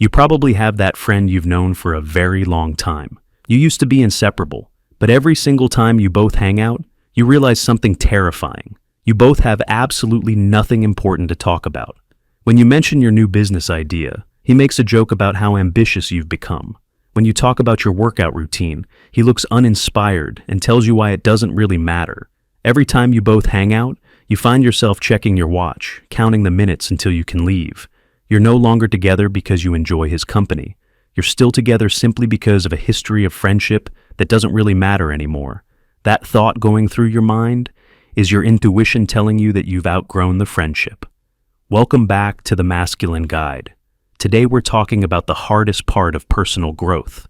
You probably have that friend you've known for a very long time. You used to be inseparable, but every single time you both hang out, you realize something terrifying. You both have absolutely nothing important to talk about. When you mention your new business idea, he makes a joke about how ambitious you've become. When you talk about your workout routine, he looks uninspired and tells you why it doesn't really matter. Every time you both hang out, you find yourself checking your watch, counting the minutes until you can leave. You're no longer together because you enjoy his company. You're still together simply because of a history of friendship that doesn't really matter anymore. That thought going through your mind is your intuition telling you that you've outgrown the friendship. Welcome back to the Masculine Guide. Today we're talking about the hardest part of personal growth,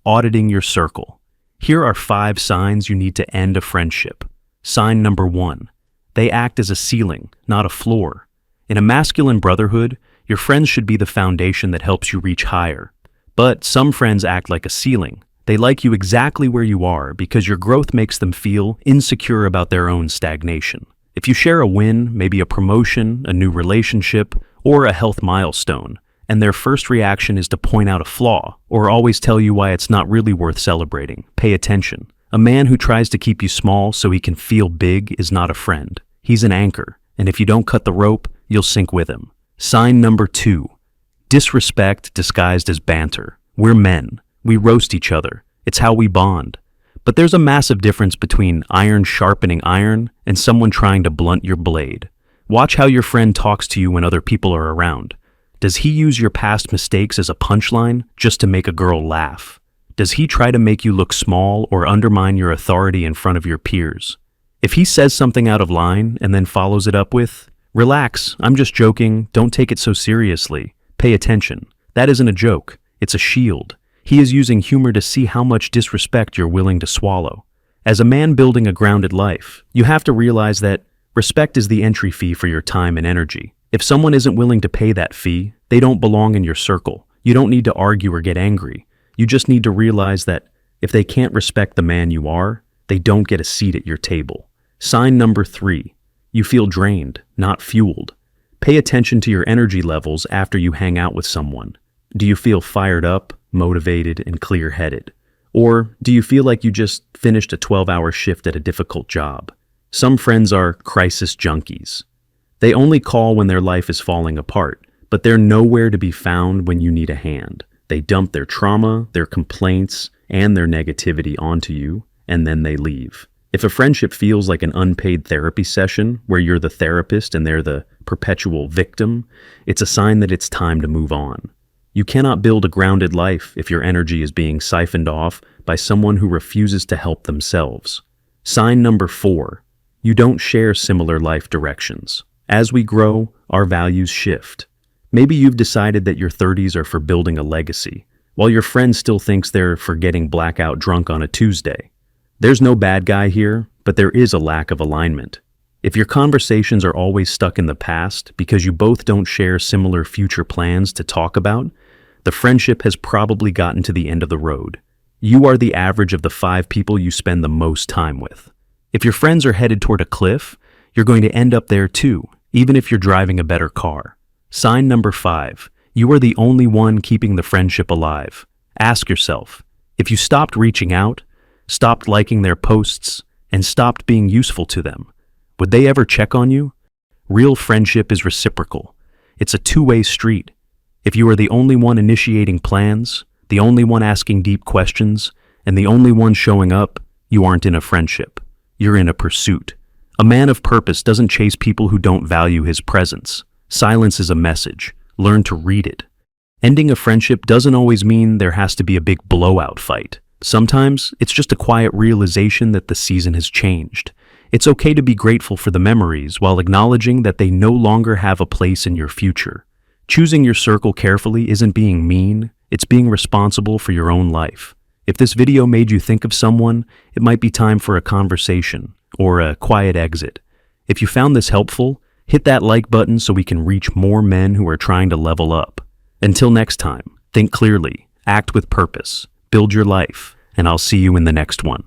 auditing your circle. Here are 5 signs you need to end a friendship. Sign number 1. They act as a ceiling, not a floor. In a masculine brotherhood, your friends should be the foundation that helps you reach higher. But some friends act like a ceiling. They like you exactly where you are because your growth makes them feel insecure about their own stagnation. If you share a win, maybe a promotion, a new relationship, or a health milestone, and their first reaction is to point out a flaw or always tell you why it's not really worth celebrating, pay attention. A man who tries to keep you small so he can feel big is not a friend. He's an anchor, and if you don't cut the rope, you'll sink with him. Sign number 2. Disrespect disguised as banter. We're men. We roast each other. It's how we bond. But there's a massive difference between iron sharpening iron and someone trying to blunt your blade. Watch how your friend talks to you when other people are around. Does he use your past mistakes as a punchline just to make a girl laugh? Does he try to make you look small or undermine your authority in front of your peers? If he says something out of line and then follows it up with, "Relax, I'm just joking, don't take it so seriously, pay attention," that isn't a joke, it's a shield. He is using humor to see how much disrespect you're willing to swallow. As a man building a grounded life, you have to realize that respect is the entry fee for your time and energy. If someone isn't willing to pay that fee, they don't belong in your circle. You don't need to argue or get angry. You just need to realize that if they can't respect the man you are, they don't get a seat at your table. Sign number 3. You feel drained, not fueled. Pay attention to your energy levels after you hang out with someone. Do you feel fired up, motivated, and clear-headed? Or do you feel like you just finished a 12-hour shift at a difficult job? Some friends are crisis junkies. They only call when their life is falling apart, but they're nowhere to be found when you need a hand. They dump their trauma, their complaints, and their negativity onto you, and then they leave. If a friendship feels like an unpaid therapy session where you're the therapist and they're the perpetual victim, it's a sign that it's time to move on. You cannot build a grounded life if your energy is being siphoned off by someone who refuses to help themselves. Sign number 4. You don't share similar life directions. As we grow, our values shift. Maybe you've decided that your 30s are for building a legacy, while your friend still thinks they're for getting blackout drunk on a Tuesday. There's no bad guy here, but there is a lack of alignment. If your conversations are always stuck in the past because you both don't share similar future plans to talk about, the friendship has probably gotten to the end of the road. You are the average of the 5 people you spend the most time with. If your friends are headed toward a cliff, you're going to end up there too, even if you're driving a better car. Sign number 5. You are the only one keeping the friendship alive. Ask yourself, if you stopped reaching out, stopped liking their posts, and stopped being useful to them, would they ever check on you? Real friendship is reciprocal. It's a two-way street. If you are the only one initiating plans, the only one asking deep questions, and the only one showing up, you aren't in a friendship. You're in a pursuit. A man of purpose doesn't chase people who don't value his presence. Silence is a message. Learn to read it. Ending a friendship doesn't always mean there has to be a big blowout fight. Sometimes it's just a quiet realization that the season has changed. It's okay to be grateful for the memories while acknowledging that they no longer have a place in your future. Choosing your circle carefully isn't being mean, it's being responsible for your own life. If this video made you think of someone, it might be time for a conversation or a quiet exit. If you found this helpful, hit that like button so we can reach more men who are trying to level up. Until next time, think clearly, act with purpose, build your life, and I'll see you in the next one.